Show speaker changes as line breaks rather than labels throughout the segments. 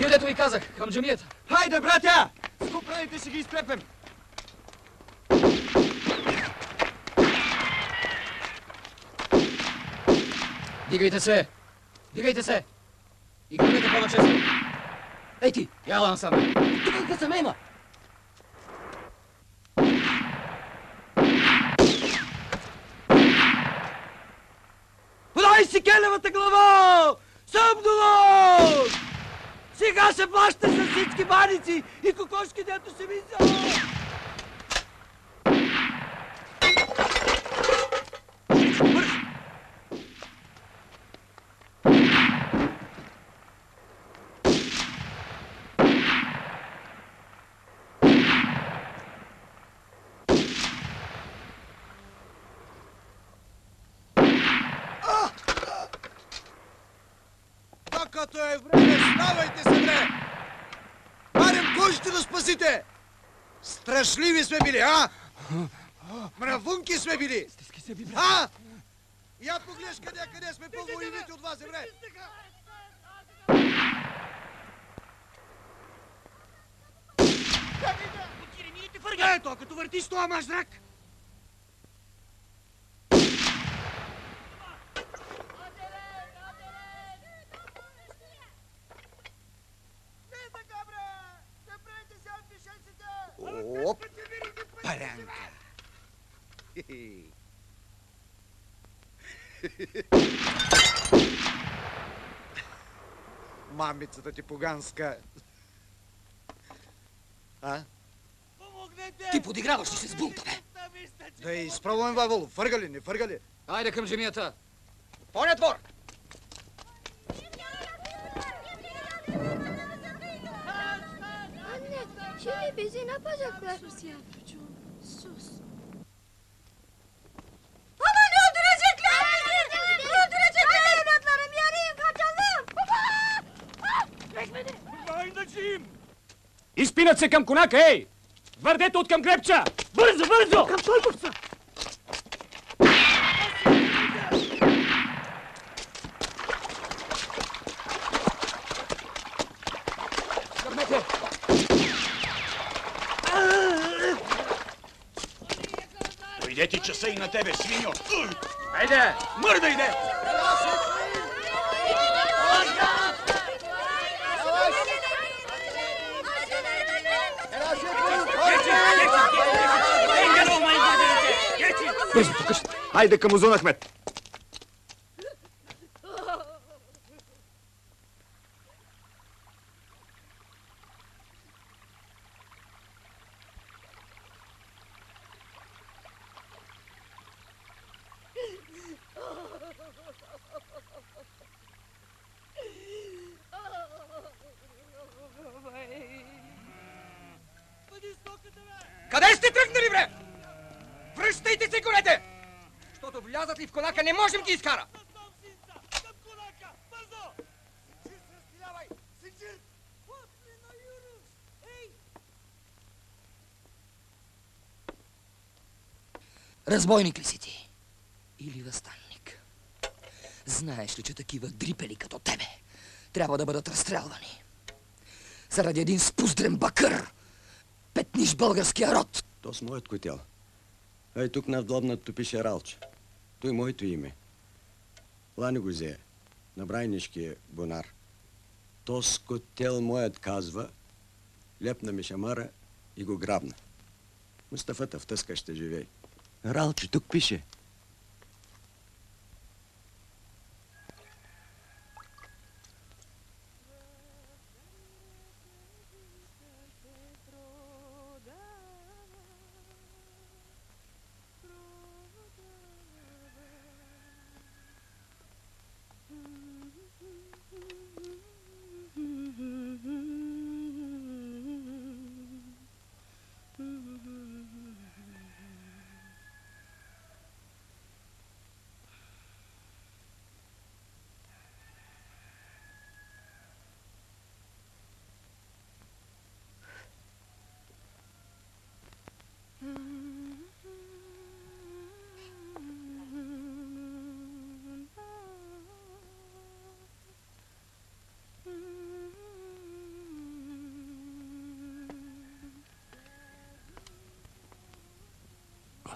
дето ви казах, към джамията.
Хайде, братя! Скупраните ще ги изтрепем.
Дигайте се! Дигайте се! И гледайте по-начесто. Ей ти, яла насам. Тук какво се ме има?
Подай си келевата глава! Съмнало! Сега се плаща с всички баници и кокошки, дето се вижда! Всичко бързо! Като е време, ставайте се, бре! Барем, кой ще да спасите? Страшливи сме били, а? Мравунки сме били!
Стиски се, бибре!
А? Я погледаш къде сме по-воевити от вас, бре! Ето, като въртиш това мажрак! Оп! Парянка! Мамицата ти поганска. А?
Ти подиграваш ли се с бунта, бе?
Да изпробваме, Ваволо. Фърга ли, не фърга ли?
Айде към джамията. Поня двор!
Şimdi bizi ne yapacaklar?
Sus yavrucuğum, sus.
Aman öldürecekler bizi! Öldürecekler! Evlatlarım yarayın kaçalım!
Майндачим! Изпинат се към конака, ей! Върдете от към гребча! Бързо, бързо! Към Стойковца!
Дойде ти часа и на тебе, свиньо!
Айде!
Мърдай, де!
Бързо, по къщата!
Айде към Узун Ахмед!
Къде сте тръгнали, бре? Връщайте се, конете! Защото влязат ли в конака, не можем ги изкара! Разбойник ли си ти? Или възстанник? Знаеш ли, че такива дрипели като тебе трябва да бъдат разстрелвани? Заради един спуздрен бакър петниш българския род.
То с моят котел. Ай тук над длобнато пише Ралче. Той моето име. Лани го взе, на брайнишкия бунар. То с котел моят казва, лепна ми шамара и го грабна. Мустафата в тъска ще живей. Ралче, тук пише.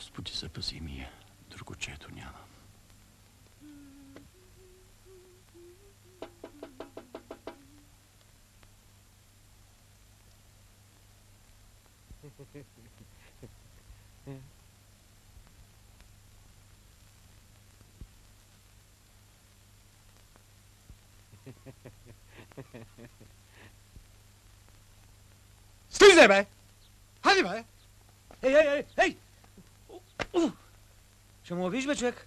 Господи, запази ми я. Другочето няма.
Слизай, бе! Хайде, бе! Ей!
Ще му виж, бе, човек?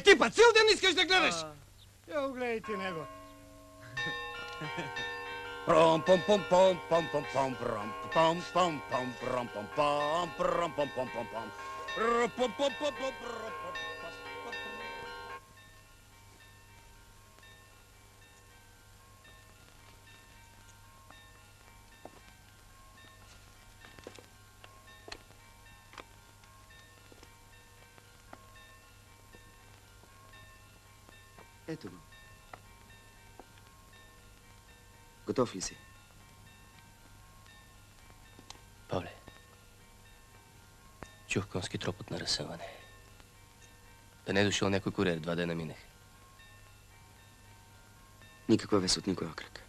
Ти па цел ден искаш да гледаш! Я огледайте него.
Пром пом пом пом пом пом пом пром пом пом пом пром пом пом пром пом пом пом пом пом пом пом пом пом.
Ето го. Готов ли си?
Павле, чух конски тропот на разсъване. Да не е дошъл някой куриер, 2 дена минех.
Никаква вест от никой окръг.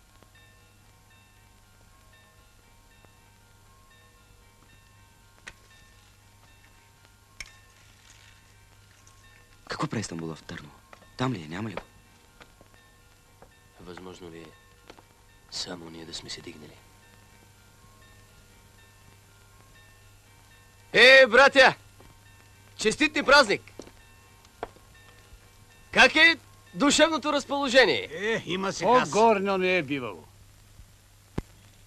Какво прави Стамбула в Търново? Там ли е? Няма ли го?
Възможно ли е само ние да сме се дигнали? Братя! Честит ни празник! Как е душевното разположение?
Има се
По-горно не е бивало.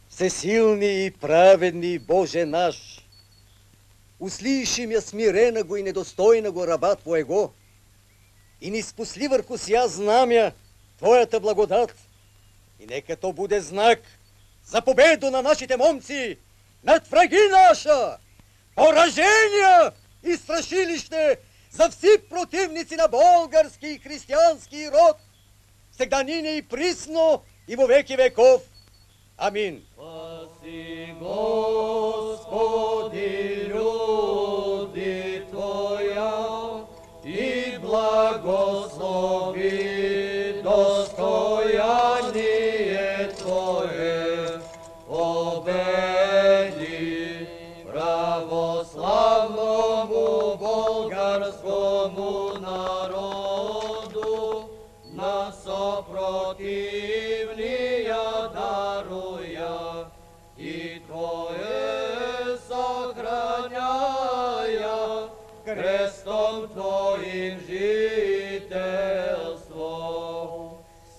Всесилни и праведни Боже наш, услиши мя смирена го и недостойна го раба Твоего и ни спусли върху сия знамя Твоята благодат и нека то буде знак за победу на нашите момци над враги наша, поражения и страшилище за вси противници на български и християнски род, сега нине и присно и во веки веков. Амин. Спаси, Господи, люди Твоя и благослови достояние Твое, победи православному българскому народу на съпротивния даруя и Твое съхраняя крестом Твоим жителство.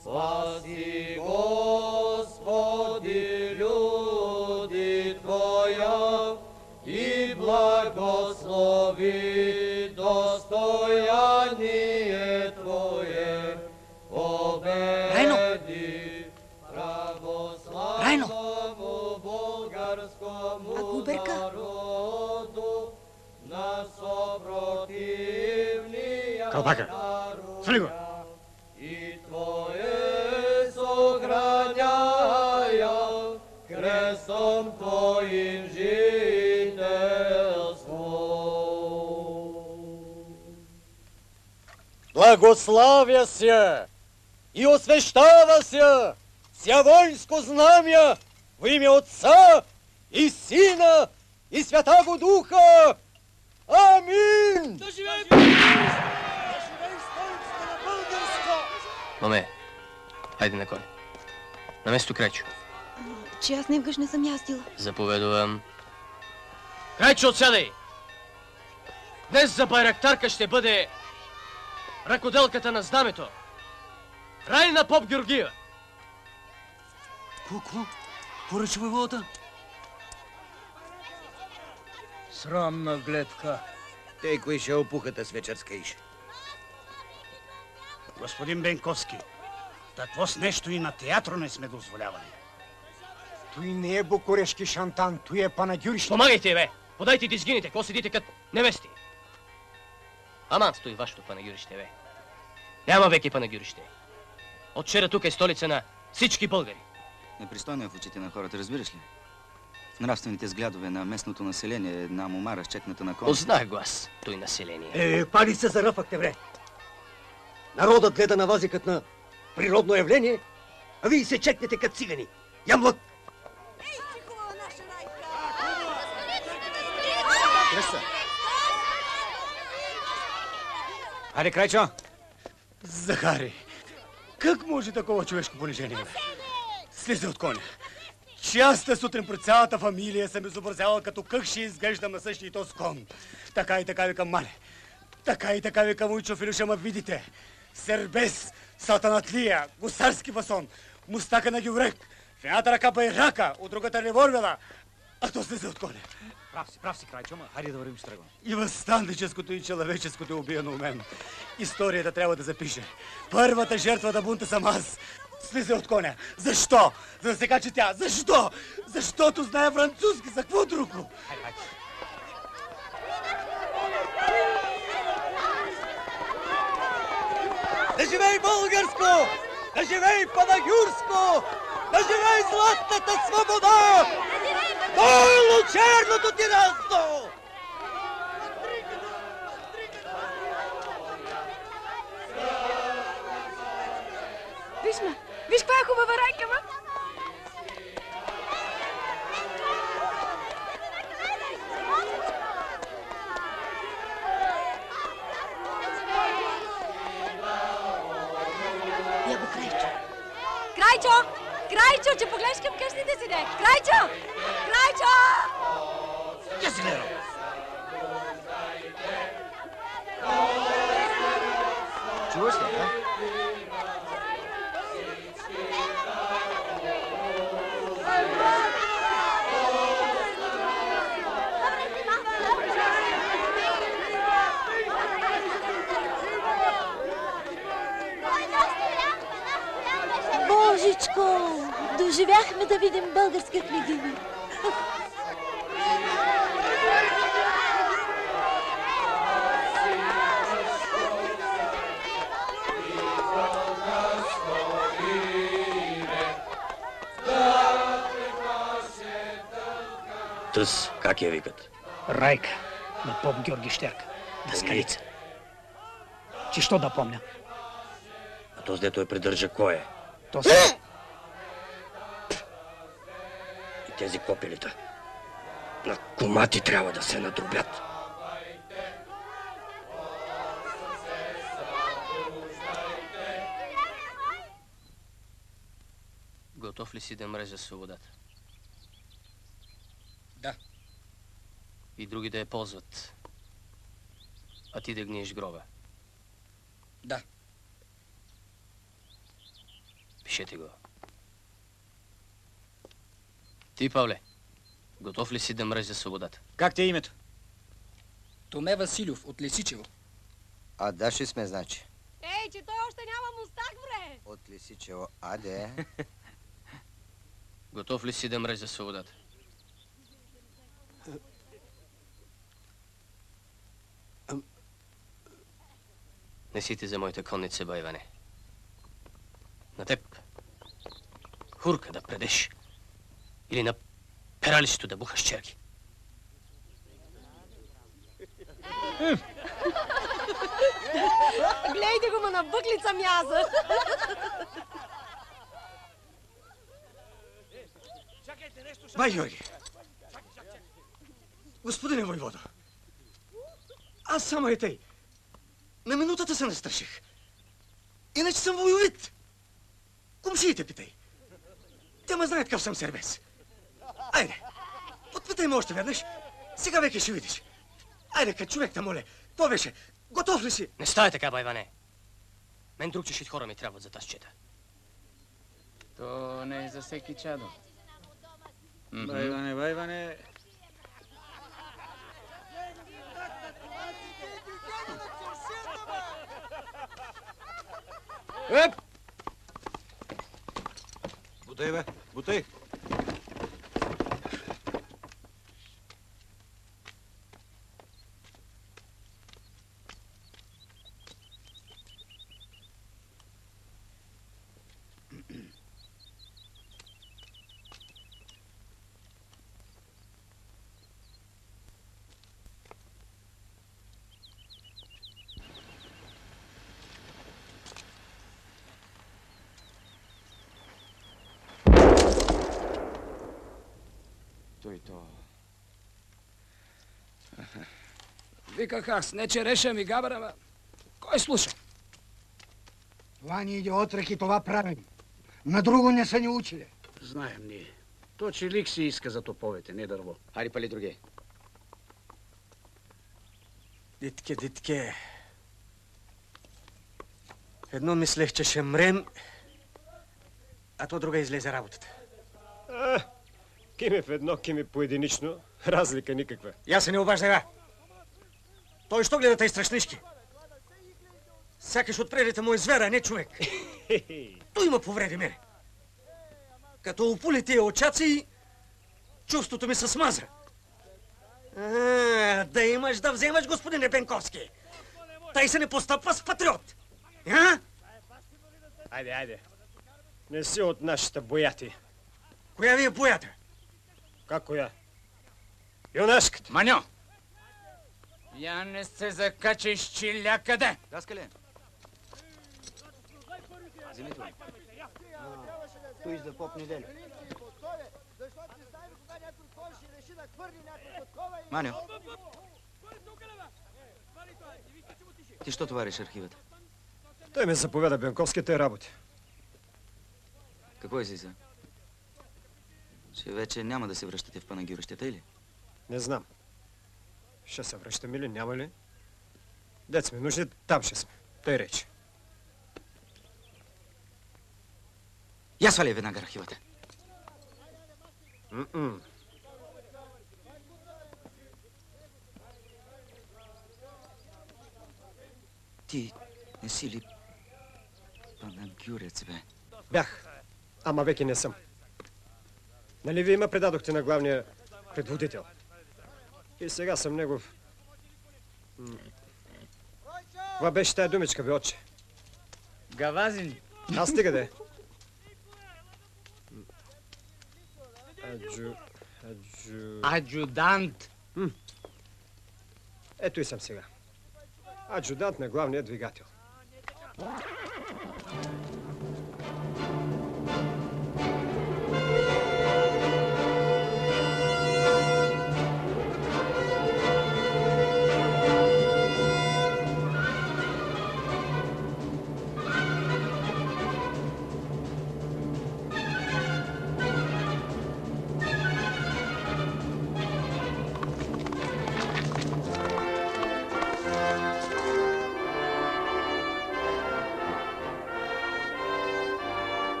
Спаси, Господи, люди Твоя и благослови достояние Твое, победи православному българскому народу на съпротивния
Свали
и Твое съхраняя крестом Твоим жителство. Благославя се и освещава се ся воинско знамя во име Отца и Сина и Святаго Духа. Амин! Да живее столицата на българска!
Маме, хайде на коне. На место Крайчо.
Че аз невгъж не съм ястила.
Заповедувам. Крайчо, отсядай! Днес за байрактарка ще бъде ръкоделката на знамето. Райна Поп Георгиева.
Какво? Поръча войводата?
Срамна гледка.
Тей, кои ще опухата с вечерска иша.
Господин Бенковски, такво с нещо и на театро не сме дозволявали.
Той не е букурешки шантан, той е панагюриш.
Помагайте, бе! Подайте да изгинете, какво седите като невести? Аман стои вашето панагюрище, бе. Няма веки панагюрище. От вчера тук е столица на всички българи.
Непристойно е в очите на хората, разбираш ли?
нравствените взглядове на местното население, една мома разчекната на кон.
Познах го аз, той население.
Пали се заръфахте, бре. Народът гледа на вас като на природно явление, а вие се чекнете като цигани. Ямлък!
Хайде, Крайчо!
Захари, как може такова човешко понижение, бе? Слезе от коня. Часта сутрин пред цялата фамилия съм изобразявал като как ще изглеждам на същия то с кон. Така и така викам Мале. Така и така викам Уйчо Филюша, ма видите. Сербес, сатанатлия, гусарски фасон, мустака на гюврек, в едната ръка байрака, от другата револвера, а то слезе от коня.
Прав си, Крайчо, ма хайде да вървим с тръгвам.
И възстанническото и човеческото е убиено у мен. Историята трябва да запише. Първата жертва на бунта съм аз. Слезе от коня. Защо? За да се качи тя. Защо? Защото знае французски. За какво друго?
Хайде.
Да живей българско! Да живей панагюрско! Да живей златната свобода! Ой, лучерното тиранство!
Виж каква е хубава райка, ма!
Я го, Крайчо.
Крайчо! Крайчо, че погледнеш към къщите си, де! Крайчо! Крайчо!
Я си гледам.
Чуваш ли, а?
Божичко! Доживяхме да видим българска княгиня.
Тъс, как я викат?
Райка, на поп Георги Щерка. Даскалица. Че що да помня?
А този дето я придържа кой е?
То се...
И тези копелита. На комати трябва да се надробят. Готов ли си да мреш за свободата?
Да.
И други да я ползват, а ти да гниеш гроба?
Да.
Пишете го. Ти, Павле, готов ли си да мреш за свободата?
Как ти е името?
Томе Василев от Лесичево.
А Даши сме, значи.
Ей, че той още няма мустак, бре!
От Лисичево. Аде.
Готов ли си да мреш за свободата? Не си ти за моята конница, бе, Иване. На теб хурка да предеш или на пералището да бухаш черги.
Глейте го, ма на бъклица мяза!
Бай, Георги! Господине войводо! Аз само е тъй. На минутата се настраших. Иначе съм войовит. Комшиите питай. Те ме знаят какъв съм сербес. Айде, отпитай ме още веднъж. Сега веки ще видиш. Айде, като човек те моля. То беше. Готов ли си?
Не става така, бай, Иване. Мен друг чешит хора ми трябват за тази чета.
То не е за всеки чадо. Байване, байване.
Еп! Бутай, бе, бутай.
Той то.
Виках аз, не че реша ми габара, ама кой слуша?
Това ни иде отрек и това правим. На друго не са ни учили.
Знаем ние. То, че лик си иска за топовете, не дърво.
Хайде пали други.
Дитке. Едно мислех, че ще мрем, а то друга излезе работата.
Киме в едно, киме поединично. Разлика никаква.
Я се не обаждай, Той що гледа тъй страшнишки? Сякаш отпредите му е звера, а не човек. Той има повреди мене. Като опули тия очаци, чувството ми се смаза. Да имаш да вземаш, господине Бенковски. Тай се не постъпва с патриот.
Айде. Не си от нашата бояти.
Коя ви е боята?
Как коя? Юнашката.
Маньо! Я не се закачаш чилякъде!
Даскале. Вземи това. Той за поп неделя. Маньо. Ти що товариш архивата?
Той ме заповяда Бенковските работи.
Какво е си за? Че вече няма да се връщате в Панагюрищата, или?
Не знам. Ще се връщаме ли, няма ли? Дет сме нужни, там ще сме. Той рече.
Я сваля веднага архивата. Ти не си ли панагюрец, бе?
Бях, ама веки не съм. Нали вие ме предадохте на главния предводител? И сега съм негов... Това беше тая думичка, бе, отче.
Гавазин.
Аз стига де.
Аджудант.
Ето и съм сега. Аджудант на главния двигател.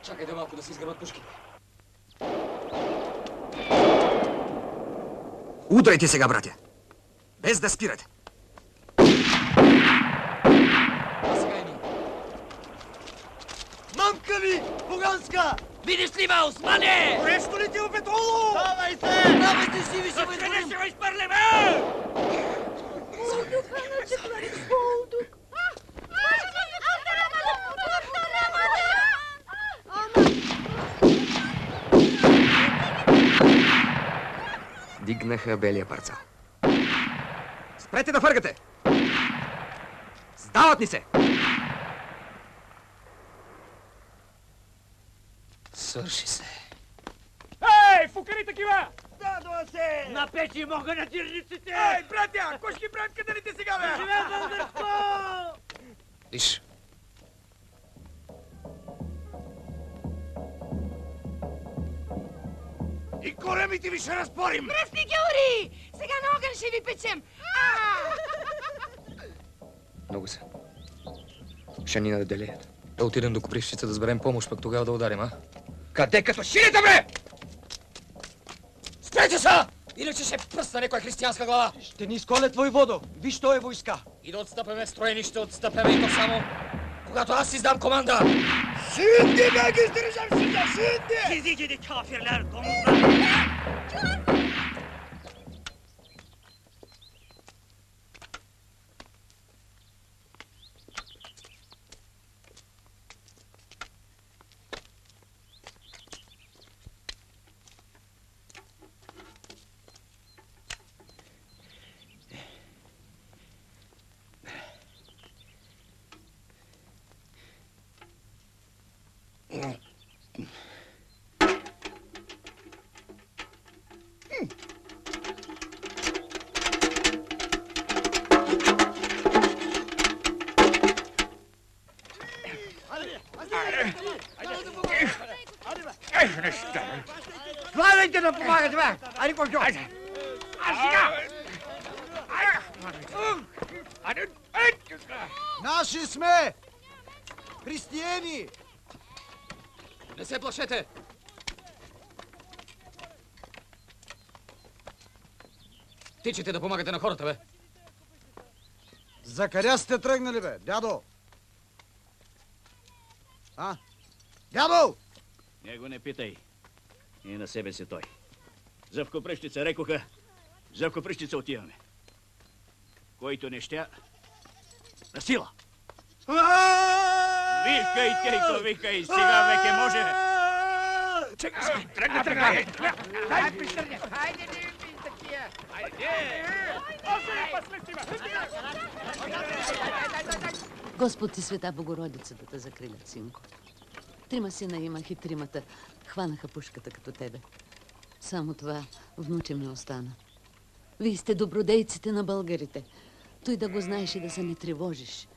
Чакайте малко да се изгърват пушките.
Удрайте сега, братя! Без да спирате!
А сега и ние.
Мамка ви! Поганска!
Видиш ли ме, Османе?
Нещо ли ти е петроло?
Давай се! Давай се, живи, ще ме
изгорим!
ще ме изпърлеме!
Дигнаха белия парцал. Спрете да фъргате! Сдават ни се!
Свърши се.
Ей, фукари такива!
Дадо се!
На печи мога на тирниците!
Ей, братя, кой ще ги правим катерите сега, бе?
Живее българско!
Виж.
И коремите ви ще разпорим!
Мръсни георги! Сега на огън ще ви печем!
Много са. Ще ни наделеят. Да отидем до Копривщица да сберем помощ, пък тогава да ударим, а? Къде като ширите, бре? Спрете са! Иначе ще пръсна някоя християнска глава.
Ще ни изколят войводо. Виж, той е войска.
И да отстъпеме строени, ще отстъпеме и то само, когато аз издам команда.
Şimdi ben göstereceğim size, şimdi!
Sizi gidi kafirler, domuzlar!
Славайте да помагате, бе! Айде, който! Наши сме! Християни!
Не се плашете! Тичайте да помагате на хората, бе!
За къде сте тръгнали, бе, дядо? А? Дядо!
Него не питай. И на себе си той. За в Копривщица рекоха, за в Копривщица отиваме. Който не щя, на сила. Викай, Кейко, викай, сега веке може. Чекай се, тръгна.
Дай пищърня! Хайде, не ви такива!
Господ и Света Богородица да те закрилят, синко. 3 сина имах и 3 хванаха пушката като тебе. Само това внуче ми остана. Вие сте добродейците на българите. Той да го знаеш и да се не тревожиш.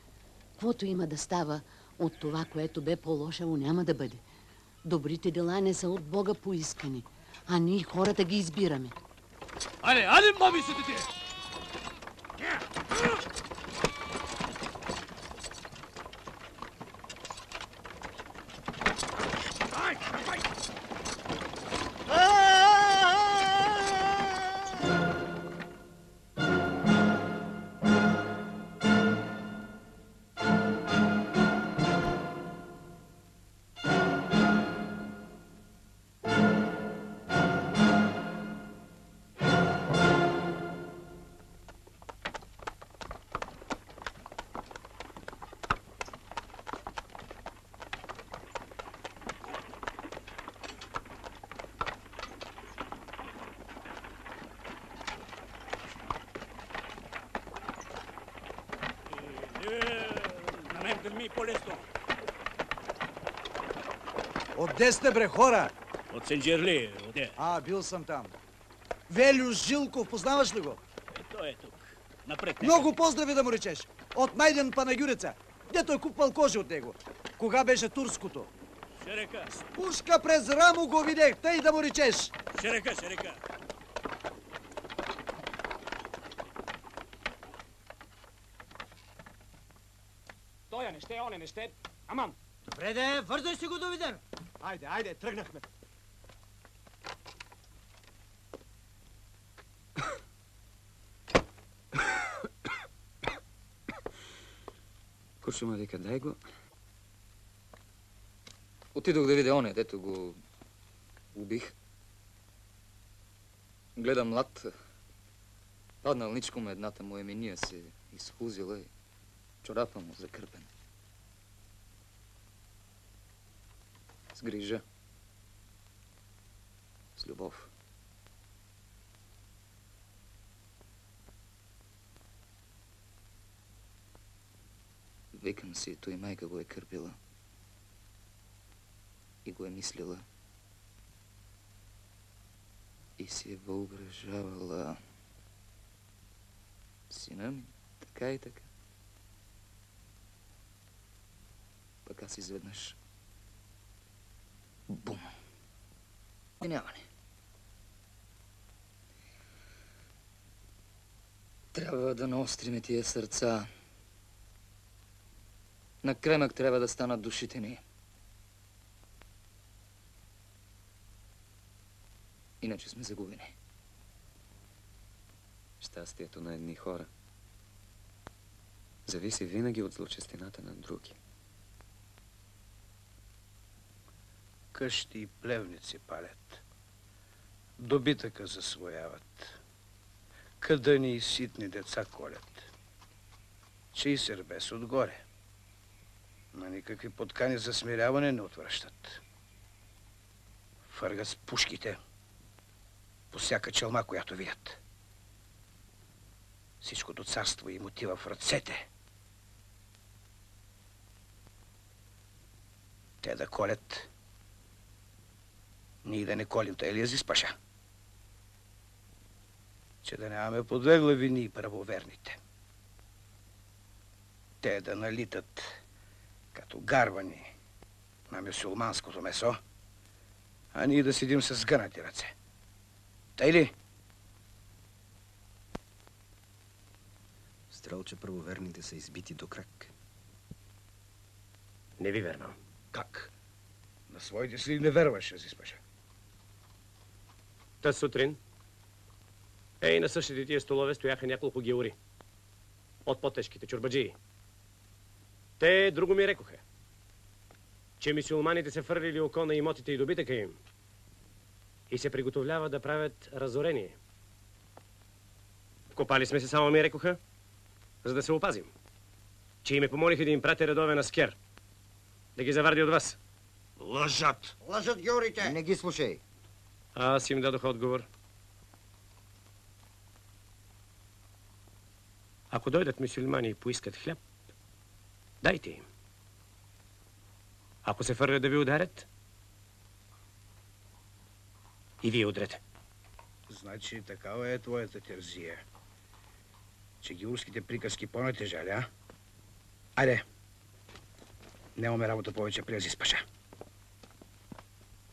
Каквото има да става, от това, което бе по-лошо, няма да бъде. Добрите дела не са от Бога поискани, а ние хората ги избираме.
Айде, мами се ти!
Отде сте, бре, хора?
От Сенджерли, отде.
Бил съм там. Велю Жилков, познаваш ли го?
Той е тук. Напред.
Много поздрави да му речеш. От Найден Панагюрица. Дето е купвал кожи от него. Кога беше турското?
Ще река.
С пушка през рамо го видех, тъй да му речеш.
Ще река.
Тоя не ще, оне не ще. Аман.
Добре де, вързай си го до виден. Айде, тръгнахме.
Куршума вика, дай го. Отидох да видя оне, дето го убих. Гледам млад. Паднал ничком, едната му емения се изхлузила и чорапа му закърпен. С грижа. С любов. Викам си, той майка го е кърпила. И го е мислила. И си е въображавала. Сина ми, така и така. Пък аз изведнъж... Бум! Обвиняване. Трябва да наостриме тия сърца. На кремък трябва да станат душите ни. Иначе сме загубени.
Щастието на едни хора зависи винаги от злочестината на други.
Къщи и плевници палят. Добитъка засвояват. Кадъни и ситни деца колят. Чий сербес отгоре. На никакви подкани за смиряване не отвръщат. Фъргат с пушките по всяка челма, която видят. Всичкото царство им отива в ръцете. Те да колят, ние да не колим, тъй ли Азис паша? Че да нямаме по две глави ние правоверните. Те да налитат като гарвани на мюсюлманското месо, а ние да седим с сгънати ръце. Тъй ли?
Стрелче, правоверните са избити до крак.
Не ви вервам.
Как? На своите си не верваш, Азис паша.
Таз сутрин на същите тия столове стояха няколко геори. От по-тежките чорбаджии. Те друго ми рекоха. Че мюсюлманите се фърлили око на имотите и добитъка им и се приготовлява да правят разорение. Копали сме се, само ми рекоха, за да се опазим. Че и ме помолиха да им пратя редовен аскер. Да ги заварди от вас.
Лъжат!
Лъжат георите! Не ги слушай.
Аз им дадох отговор. Ако дойдат мюсюлмани и поискат хляб, дайте им. Ако се фърлят да ви ударят, и вие удрете.
Значи такава е твоята терзия. Че георските приказки по-натежали, а? Айде! Нямаме работа повече при Азис паша.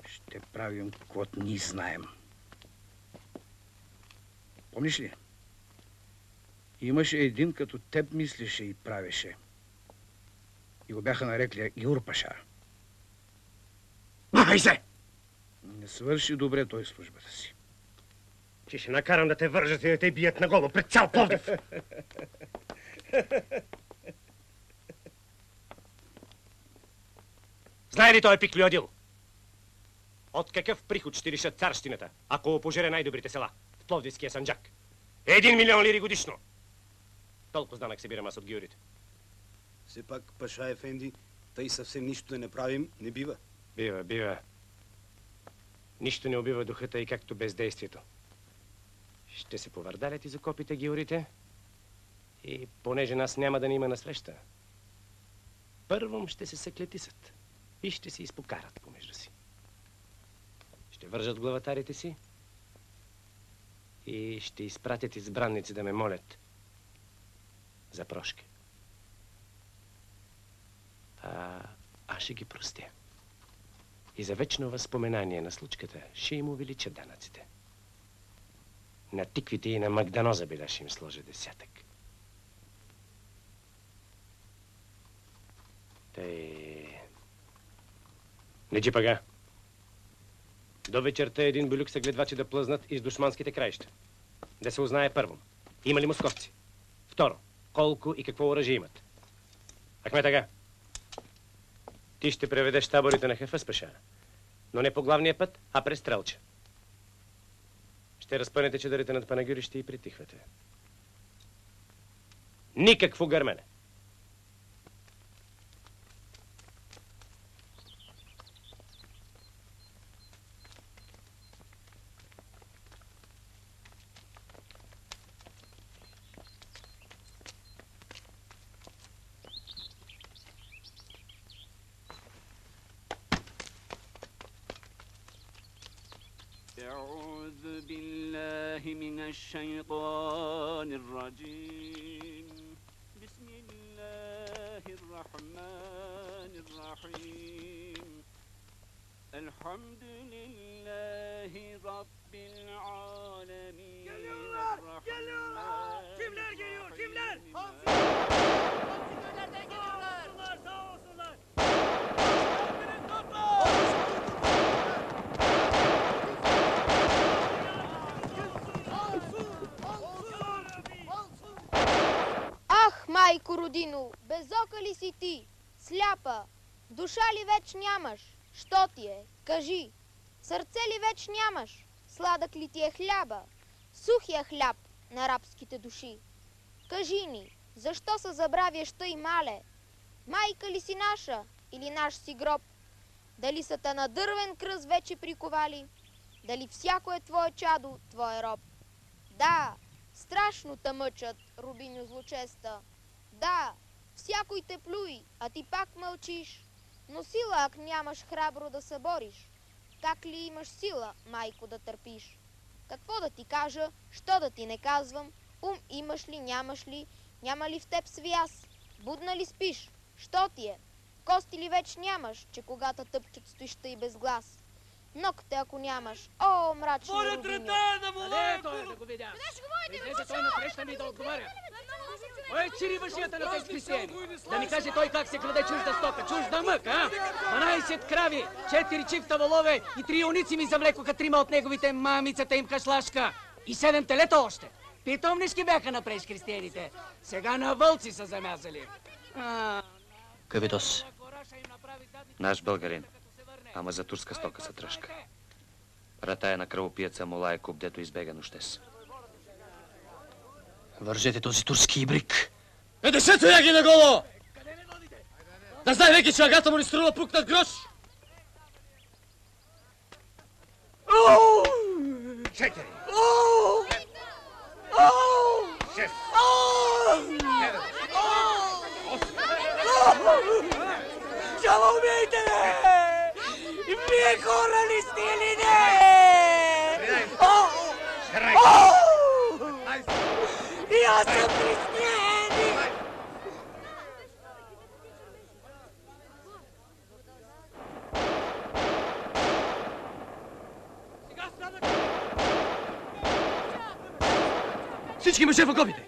Ще правим каквото ние знаем. Помниш ли? Имаше един като теб мислеше и правеше. И го бяха нарекли Геор паша.
Махай се!
Не свърши добре той службата си.
Че ще накарам да те вържат и да те бият наголо пред цял Пловдив. Знае ли той Пиклиодил? От какъв приход ще решат царщината, ако пожере най-добрите села в Пловдивския санджак? 1 милион лири годишно. Толкова данък събирам аз от георите.
Все пак, паша ефенди, тъй съвсем нищо да не правим, не бива.
Бива. Нищо не убива духата и както бездействието. Ще се повърдалят из окопите георите и понеже нас няма да ни има насреща, първом ще се съклетисат и ще се изпокарат помежду си. Ще вържат главатарите си и ще изпратят избранници да ме молят за прошка. Аз ще ги простя. И за вечно възпоменание на случката ще им увелича данъците. На тиквите и на магданоза биля ще им сложа 10. Тъй... Не джипага. До вечерта един булюк са гледвачи да плъзнат из душманските краища. Да се узнае първо. Има ли московци? Второ, колко и какво оръжие имат. Ахметага, ти ще преведеш таборите на Хафъз паша, но не по главния път, а през Стрелча. Ще разпънете чадърите над Панагюрище и притихвате. Никакво гърмене.
أعوذ بالله من الشيطان الرجيم بسم الله الرحمن الرحيم الحمد لله رب العالمين الرحمن
Kimler geliyor? Kimler? Hamsi! Hamsilerden geliyorlar. Sağ olsunlar.
Ах, майко родино, безока ли си ти? Сляпа, душа ли веч нямаш? Що ти е? Кажи. Сърце ли веч нямаш? Сладък ли ти е хляба? Сухия хляб на рабските души. Кажи ни, защо се забравяш тъй мале? Майка ли си наша или наш си гроб? Дали са те на дървен кръст вече приковали? Дали всяко е твое чадо, твое роб? Да, страшно те мъчат, рубиньо злочеста. Да, всякой те плюй, а ти пак мълчиш. Но сила, ак нямаш храбро да се бориш. Как ли имаш сила, майко, да търпиш? Какво да ти кажа, що да ти не казвам? Ум имаш ли, нямаш ли? Няма ли в теб свияс? Будна ли спиш? Що ти е? Кости ли веч нямаш, че когато тъпчат стоиш тъй без глас? Ногте, ако нямаш, о, мрачни рубиньо.
Къде той да го видя? Излезе той насреща ми да отговаря. Кой е чиривашията на тези християни? Да ми каже той как се краде чужда стока, чужда мък, а? 12 крави, 4 чифта волове и 3 юници ми завлекоха 3 от неговите мамицата им кашлашка. И 7 телета още. Питомнишки бяха напреш християните. Сега на вълци са замязали.
Кавитос.
Наш българин, ама за турска стока са тръжка. Ратая на кръвопиеца Молая Куп, дето избега нощес.
Вържете този турски ибрик.
50 яги наголо! Да знае веки, че агата му ни струва пукнат грош!
Четири! Шест!
Чао, умейте, бе! Вие хора ли сте или не? И аз съм християнин!
Всички мъже в окопите!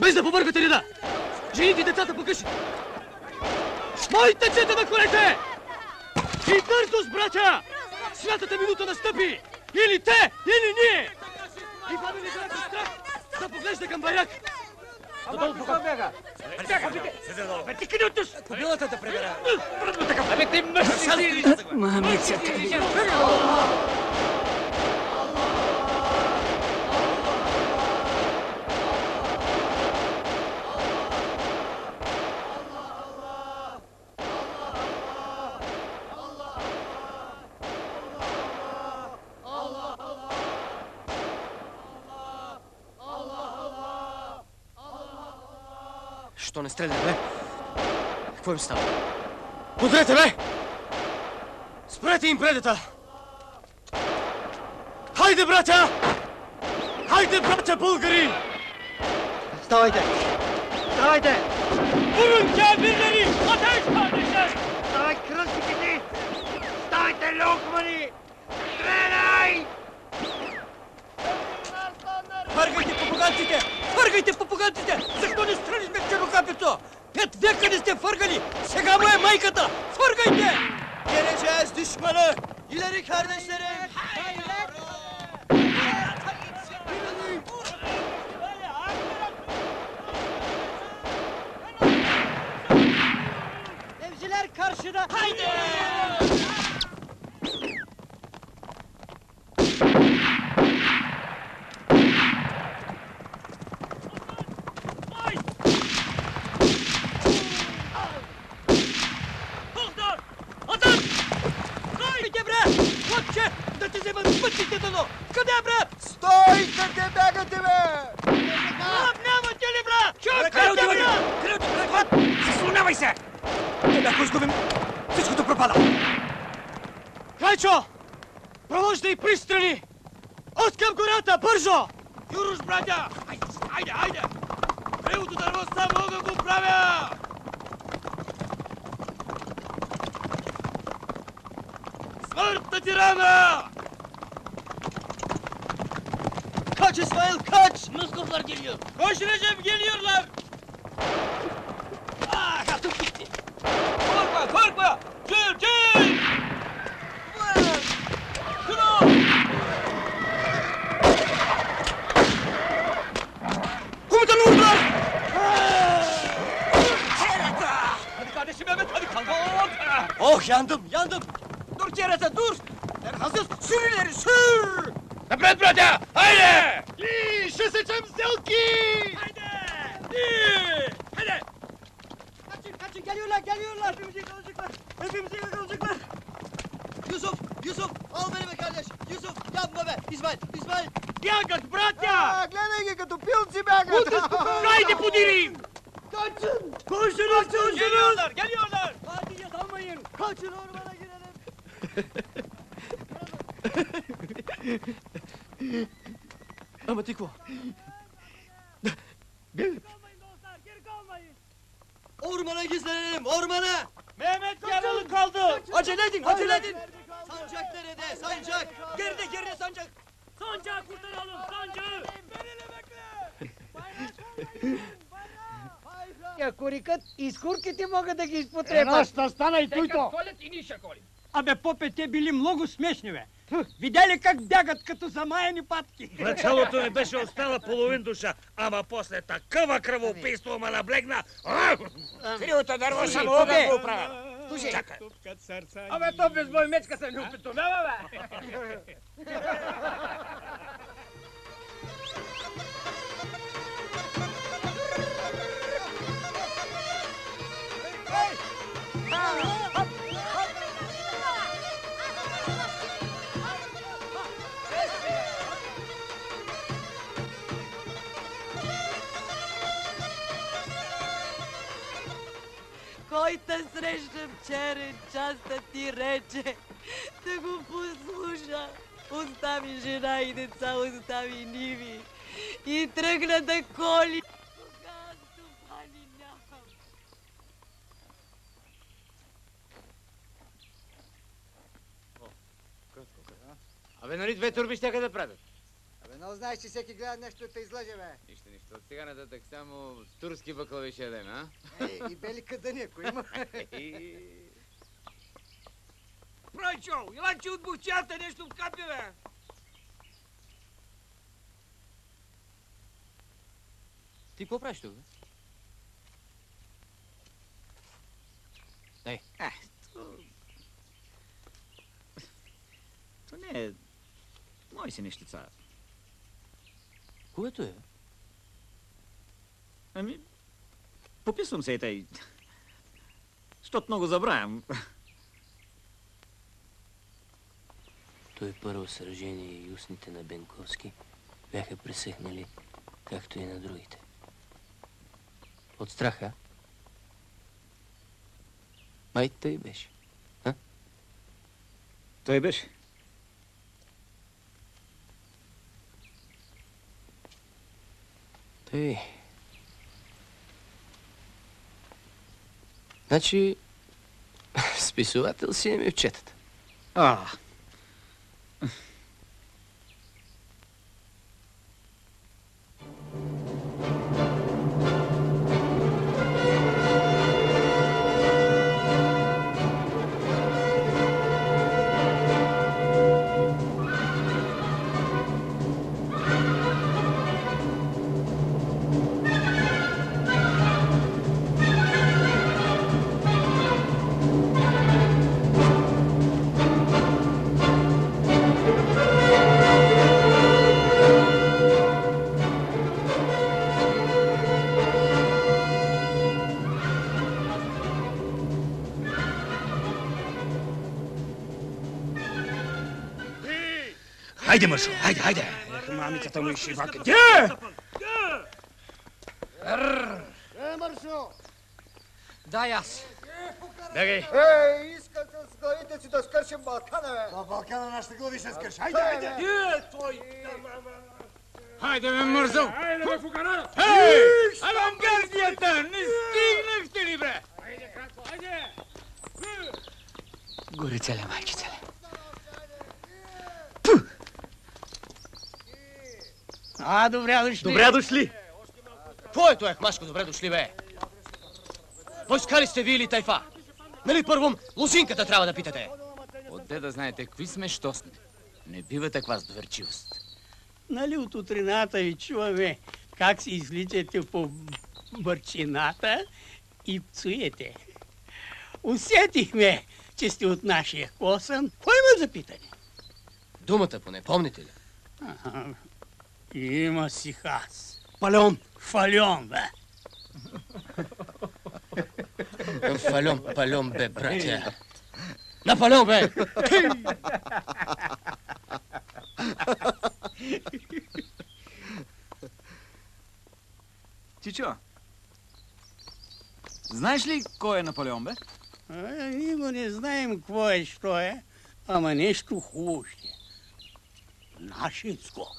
Без да побъркате реда! Жените и децата по къщите! Моите цета на колете! И бързост, братя! Святата минута настъпи! Или те, или ние! И баби не гледа страх да поглежда към баряк! Надолу по към бяга! Бе, ти къде оттуш? Кобилата да пребера! Абе, ти мъж си!
Мамицата ми!
Що не стреля, бе? Какво им става? Удрете, бе! Спрете им предата! Хайде, братя! Хайде, братя българи!
Ставайте! Ставайте!
Vurun kafirleri! Ateş kardeşler!
Ставай, кръстите ти! Ставайте, локмани! Стреляй!
Хвъргайте попуганците! Хвъргайте попуганците! Защо не стрелихме в Чернокапието? 5 века не сте фъргали! Сега му е майката! Фъргайте! Geleceğiz düşmanı! İleri kardeşlerim! Evciler karşıda! Haydi! Къде, брат?
Стой, къде бягате, бе!
Нямате ли, брат? Къде, брат?
Заслонявай се! Ако изгубим, всичкото пропада! Крайчо! Провождай пристрани! От към гората, бързо!
Юруш, братя! Хайде, хайде! Крилото дърво сам мога го правя! Смъртта ти рана!
Kaç İsmail kaç!
Mızgıflar geliyor. Koş Recep geliyorlar. Ah atıp gitti. Korkma. Çül. Şunu. Komutanı vurdular. Hadi kardeşim Mehmet hadi kalk.
Oh yandım.
Dur Cerrah'a dur. Sen hazır sür ileri sür. Napred brata haydi.
Ще сечем селки!
Haydi.
Kaçın geliyorlar. Hepimizi yakalayacaklar. Yusuf al beni be kardeş. Yusuf yapma be. İsmail.
Бягат, братя!
Гледай ги като пилци бягат!
Хайде подирим!
Kaçın.
Koşunuz! Geliyorlar!
Hadi yatamayın. Kaçın ormana girelim.
Ama Tiko.
Ormana gizlenelim. Ormana.
Mehmet yaralı kaldı!
Acele edin. Sancak nerede? Sancak. Geride sancak.
Sancağı kurtaralım, sancağı!
Корикът и скурките могат да ги изпотребят.
Едно ще
стана и
Тека колят и ние ще колим.
Абе, попе, те били много смешни, бе. Видели как бягат като замаяни патки?
В началото ми беше остала половин душа, ама после такава кръвопийство ма наблегна.
Кривото дърво ще мога да го оправя. Чакай. Абе, то безбой мечка се ми опитомява, бе.
Кой те среща вчера, частта ти рече да го послуша. Остави жена и деца, остави ниви и тръгна да коли. Кога стопани нямам.
Абе, нали две турби щяха да правят?
Абе, но знаеш, че всеки гледа нещо да те излъже, бе.
Нищо. От сега нататък само турски баклави ще ядем, а?
И бели къдъни, ако има.
Пройчо, Иланче от бухчата нещо вкапи, бе.
Ти какво правиш тук, бе? Ей.
То не е... Мои си нещица.
Което е, бе?
Ами, пописвам се и тъй. Защото много забравям.
Той първо сражение и устните на Бенковски бяха пресъхнали, както и на другите. От страха? Май тъй беше. А?
Той беше.
Тъй. Значи, списовател си е ми в четата.
Хайде, Мършо, хайде!
Мамицата му и шивака.
Мършо!
Дай аз.
Бегай!
Искам с главите си да скършим Балкана, бе.
На Балкана нашите глави ще скърш. Хайде!
Хайде, бе, мързъл! Хайде, бе, фукара! Хей! Авангардията! Не стигнахте ли, бе? Хайде, кратко, хайде!
Горе целя, майки целя.
Добре дошли.
Добре дошли. Какво е това, Хмашко, добре дошли, бе? Войска ли сте ви или тайфа? Нали първом лозинката трябва да питате?
Отде да знаете какви сме, що сме. Не бива таква сдоверчивост.
Нали от утрината ви чуваме как се изличате по бърчината и пцуете. Усетихме, че сте от нашия косъм. Кой има за питане?
Думата поне, помните ли?
Има си хас.
Пальон.
Фальон, бе.
Пальон, бе, братя. На пальон, бе!
Чичо, знаеш ли кой е Наполеон, бе?
Ние го не знаем какво е, що е, ама нещо хубаво ще е. Нашицко.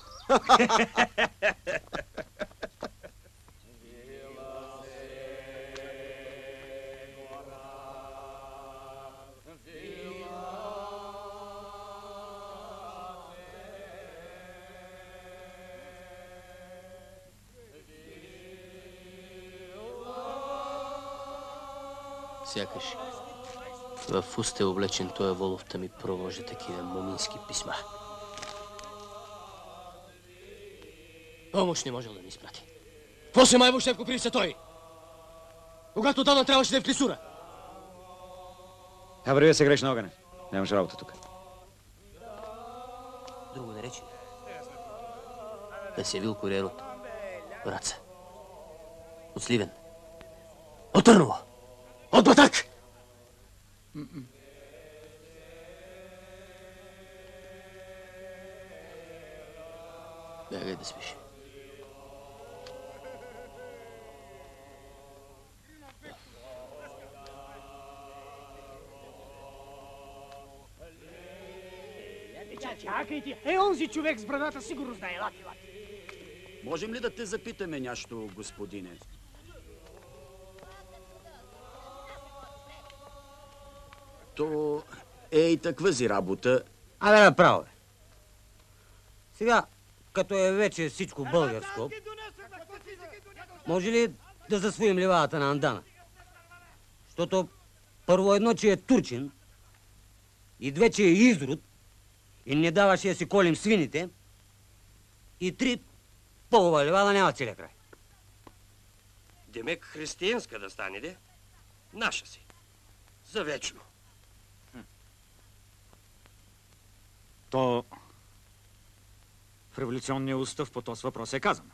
Сякаш в уста е облечен този волов, да ми провожда такива момински писма. Помощ не можел да ни изпрати. Какво се май въобще в Копривица той? Когато дана трябваше да е в Клисура.
Върви се греш на огъня. Нямаш работа тук.
Друго не речи. Да се явил куриер от Враца. От Сливен. От Търново. От Батак! Бягай да спиш.
Чакайте, онзи човек с брадата сигурно знае. Лати.
Можем ли да те запитаме нещо, господине? То е и таквази работа.
Абе, направо. Сега, като е вече всичко българско, може ли да засвоим ливадата на Андана? Защото първо едно, че е турчин, и две, че е изрод, и не даваше да си колим свините, и три, по-хубава ливада няма целия край.
Демек християнска да стане, де? Наша си. За вечно.
То в революционния устав по този въпрос е казано.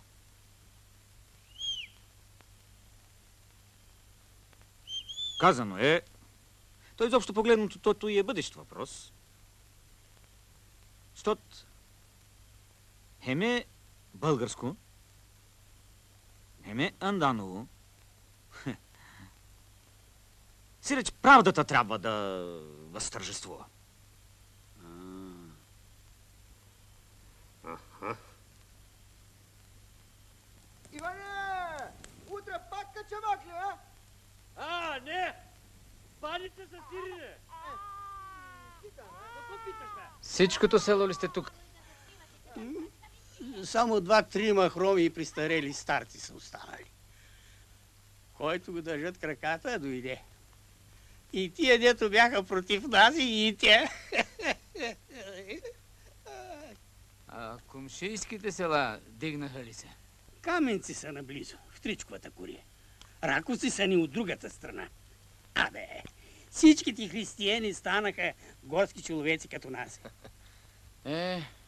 Казано е, то изобщо погледнато, тото и е бъдещ въпрос. Стот хеме българско, хеме Анданово. Сиреч правдата трябва да възтържествува.
Иване! Утре пак качамак ли, а?
Не! Баница са сирене! Какво питаш, бе?
Всичкото село ли сте тук?
Само 2-3 хроми и престарели старци са останали. Който го държат краката, дойде. И тия, дето бяха против нас, и те.
А комшийските села дигнаха ли се?
Каменци са наблизо, в Тричковата кория. Ракоци са ни от другата страна. Абе, всичките християни станаха горски човеци като нас.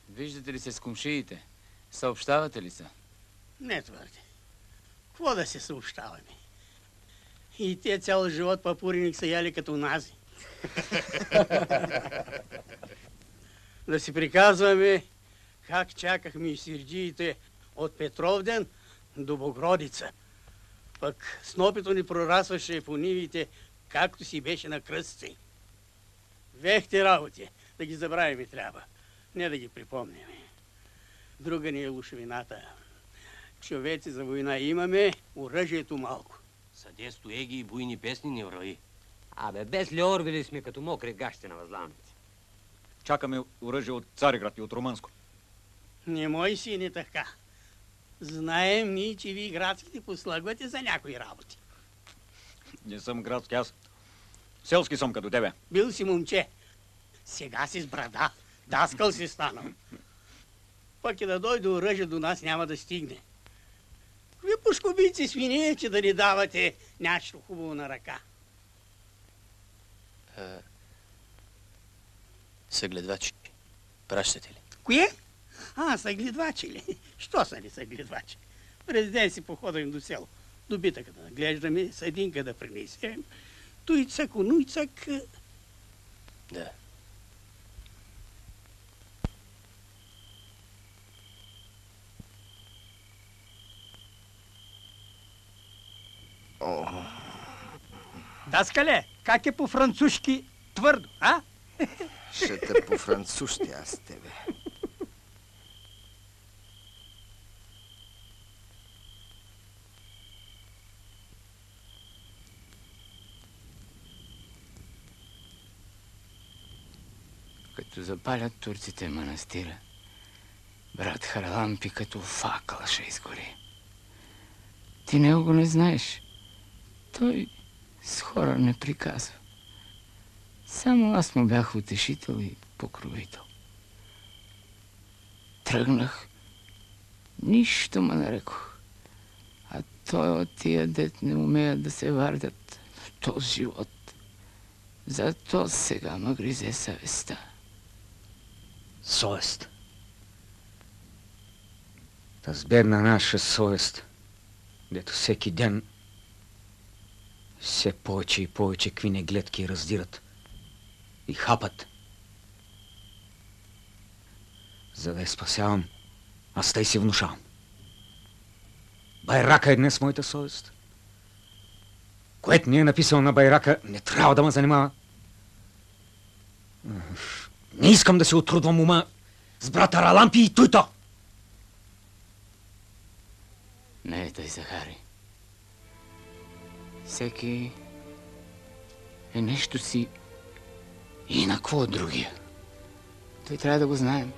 Виждате ли се с комшиите? Съобщавате ли се?
Не твърде. Какво да се съобщаваме? И те цял живот папуриник са яли като нази. Да си приказваме как чакахме и сирджиите от Петровден до Богродица. Пък снопито ни прорасваше по нивите, както си беше на кръстци. Вехте работи, да ги забравим трябва, не да ги припомняме. Друга ни е лошовината. Човеци за война имаме, оръжието малко.
Съде стоеги и буйни песни не врави.
Абе, без леорвили сме като мокри гащи на възглавници.
Чакаме оръжие от Цариград и от Румънско.
Не мой си не така. Знаем ние, че вие градските послагвате за някои работи.
Не съм градски, аз селски съм като тебе.
Бил си момче. Сега си с брада. Даскал си станал. Пък и да дойде оръжие до нас няма да стигне. Вие пушкобийци свиние, че да ни давате нещо хубаво на ръка.
Съгледвачи. Пращате ли?
Кое? Съгледвачи ли? Що са ли съгледвачи? През ден си походим до село. Добитъка да наглеждаме, съдинка да принесем. Туйцак, онуйцак.
Да.
Даскале, как е по-французски твърдо, а?
Ще те по-французски аз тебе.
Като запалят турците манастира, брат Харалампи като факъл ще изгори. Ти него го не знаеш. Той с хора не приказва. Само аз му бях утешител и покровител. Тръгнах, нищо ме нарекох. А той от тия дет не умеят да се вардят в този живот. Зато сега ме гризе съвестта.
Совест. Таз бедна наша совест, дето всеки ден все повече и повече квинегледки раздират и хапат. За да я спасявам, аз тъй си внушавам. Байрака е днес моята совест. Което не е написал на байрака, не трябва да ме занимава. Не искам да се отрудвам ума с брата Ралампи и туйто.
Не е тъй, Захари. Всеки е нещо си инакво от другия. Той трябва да го знаем.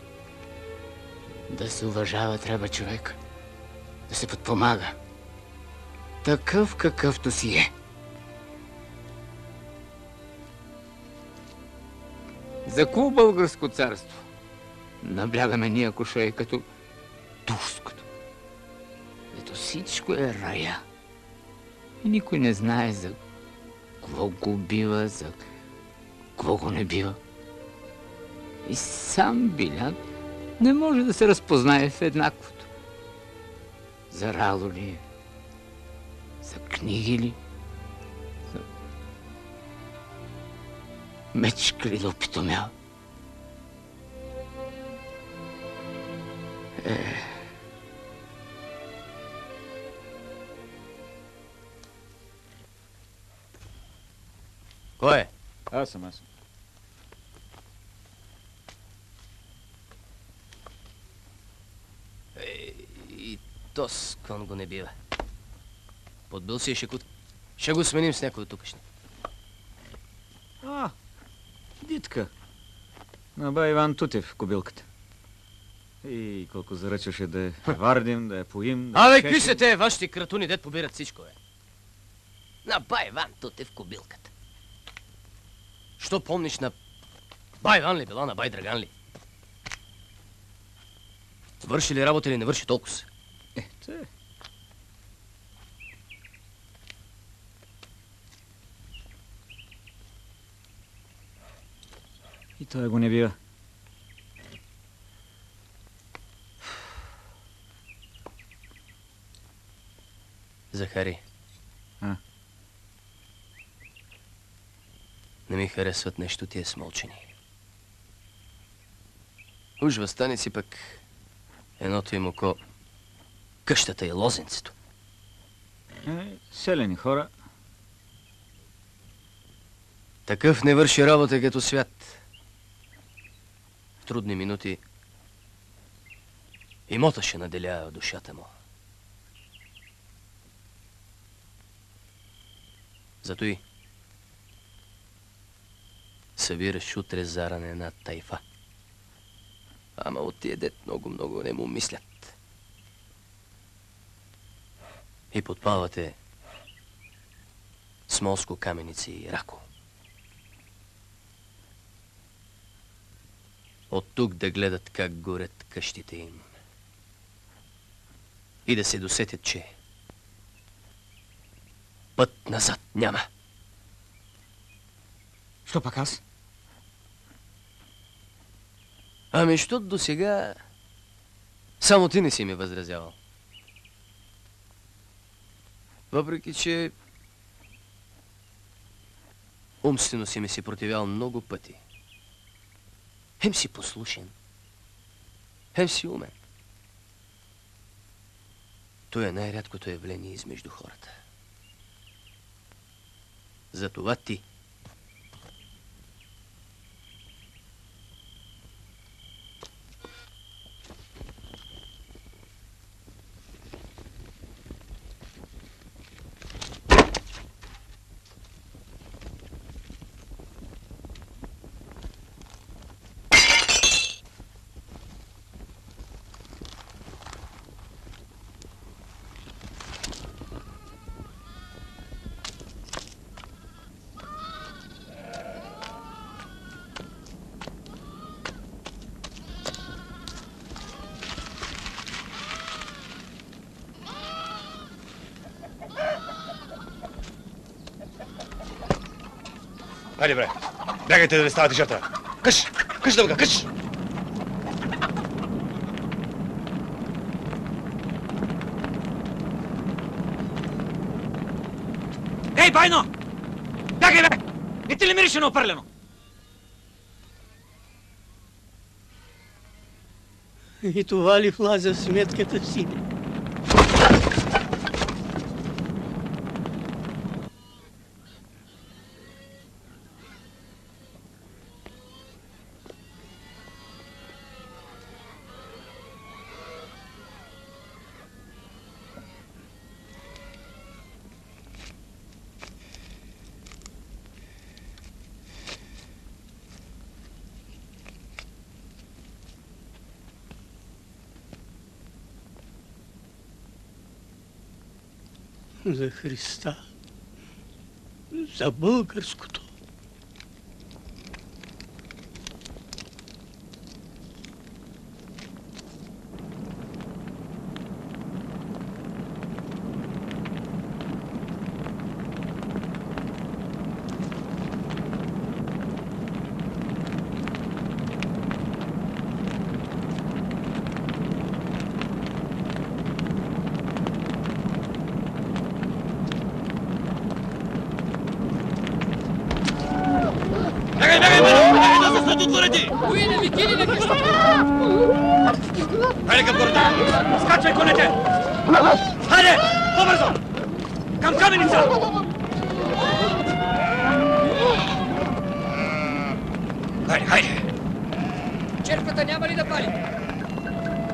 Да се уважава трябва човек. Да се подпомага. Такъв какъвто си е. За какво българско царство? Наблягаме ние, ако ще е като турското. Ето всичко е рая. И никой не знае за какво го бива, за какво го не бива. И сам Билян не може да се разпознае в еднаквото. За рало ли е? За книги ли? За мечка ли да опитомява?
Кой е?
Аз съм.
И то с кон го не бива. Подбил си и шекут. Ще го сменим с някой от тукашни.
Дитка. На бай Иван Тутев, кобилката. И колко заръчваше да я вардим, да я поим, да
Абе,
я
какви са те вашите кратуни, дет побират всичко, бе? На бай Иван Тутев кобилката. Що помниш на бай Иван ли била, на бай Драган ли? Върши ли работа или не върши толкова се?
Те. И той го не бива.
Захари. Не ми харесват нещо тия смолчени. Уж възстане си пък едното им око къщата и лозенцето.
Селени хора.
Такъв не върши работа като свят. В трудни минути имота ще наделява душата му. Зато и събираш утре заране една тайфа. Ама от тия дет много не му мислят. и подпалвате Смолско, Каменици и Рако. От тук да гледат как горят къщите им и да се досетят, че път назад няма.
Що пак аз?
Ами, защото досега само ти не си ми възразявал. Въпреки, че умствено си ми се противял много пъти. Хем си послушен, хем си умен. То е най-рядкото явление измежду хората. Затова ти.
Хайде, бре. Бягайте да не ставате жертва. Къш! Къш, дълга, къш!
Ей, Байно! Бягай, бе! Не ти ли мирише на опърлено?
И това ли влазя в сметката си? За Христа, за българското.
Хайде към гората! Скачвай конете! Хайде! По-бързо! Към Каменица! Хайде, хайде!
Черквата няма ли да пали?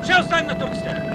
Ще оставим на турците!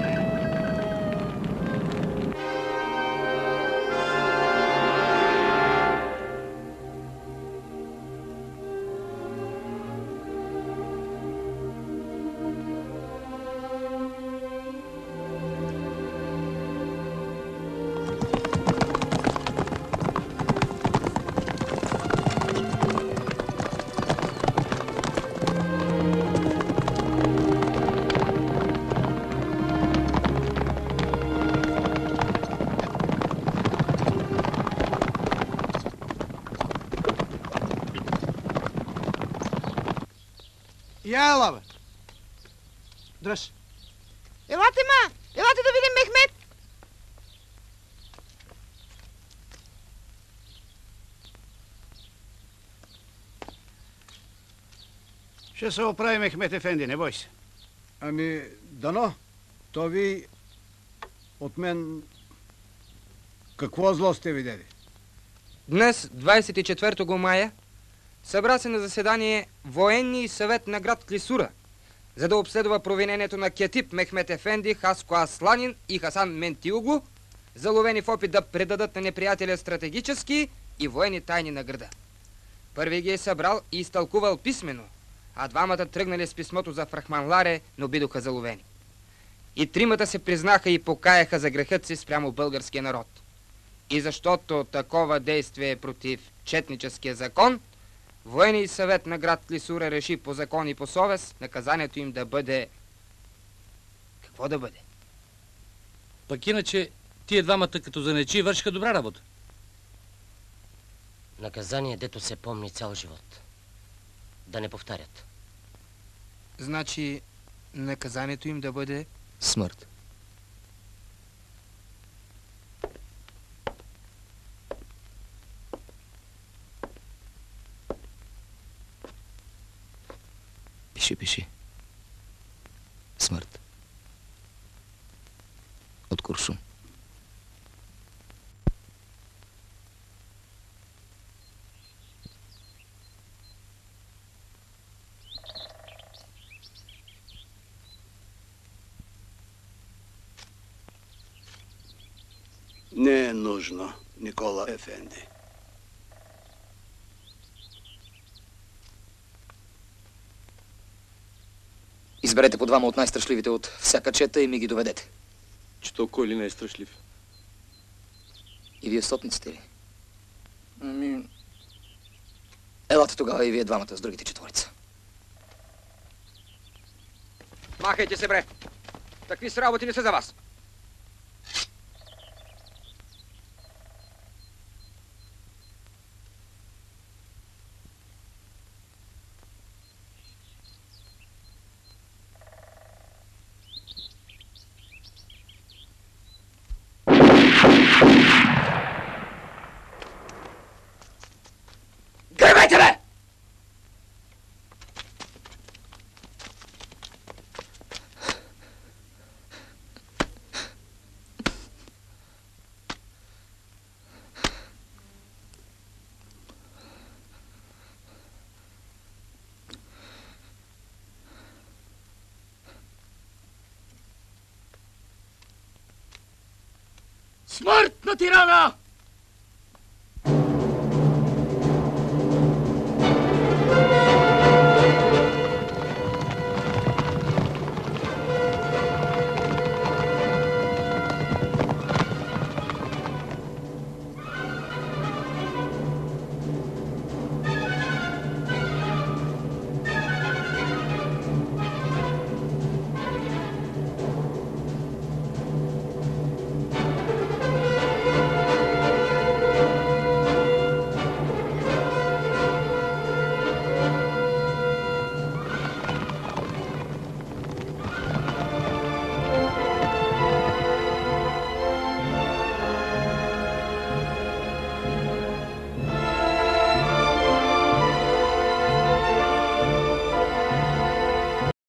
Я ела, бе. Дръж.
Елате, ма! Елате да видим Мехмет!
Ще се оправи Мехмет ефенди, не бой се. Ами, дано. То ви от мен какво зло сте видели?
Днес, 24 мая, събра се на заседание военния съвет на град Клисура, за да обследва провинението на Кетип Мехмет ефенди, Хаско Асланин и Хасан Ментиуглу, заловени в опит да предадат на неприятеля стратегически и военни тайни на града. Първи ги е събрал и изтълкувал писмено, а двамата тръгнали с писмото за Фрахманларе, но бидоха заловени. И тримата се признаха и покаяха за грехът си спрямо българския народ. И защото такова действие е против четническия закон, Военният съвет на град Клисура реши по закон и по съвест наказанието им да бъде... Какво да бъде?
Пък иначе тия двамата като занечи вършиха добра работа.
Наказание, дето се помни цял живот. Да не повтарят.
Значи наказанието им да бъде...
Смърт. Пиши. Смърт. От куршум.
Не е нужно, Никола Ефенди.
Изберете по двама от най-страшливите от всяка чета и ми ги доведете.
Че толкова ли не е страшлив?
И вие сотниците ли? Елате тогава и вие двамата с другите четворица.
Махайте се, бре! Такви с работи не са за вас.
Гърбайте, бе!
Смърт на тирана!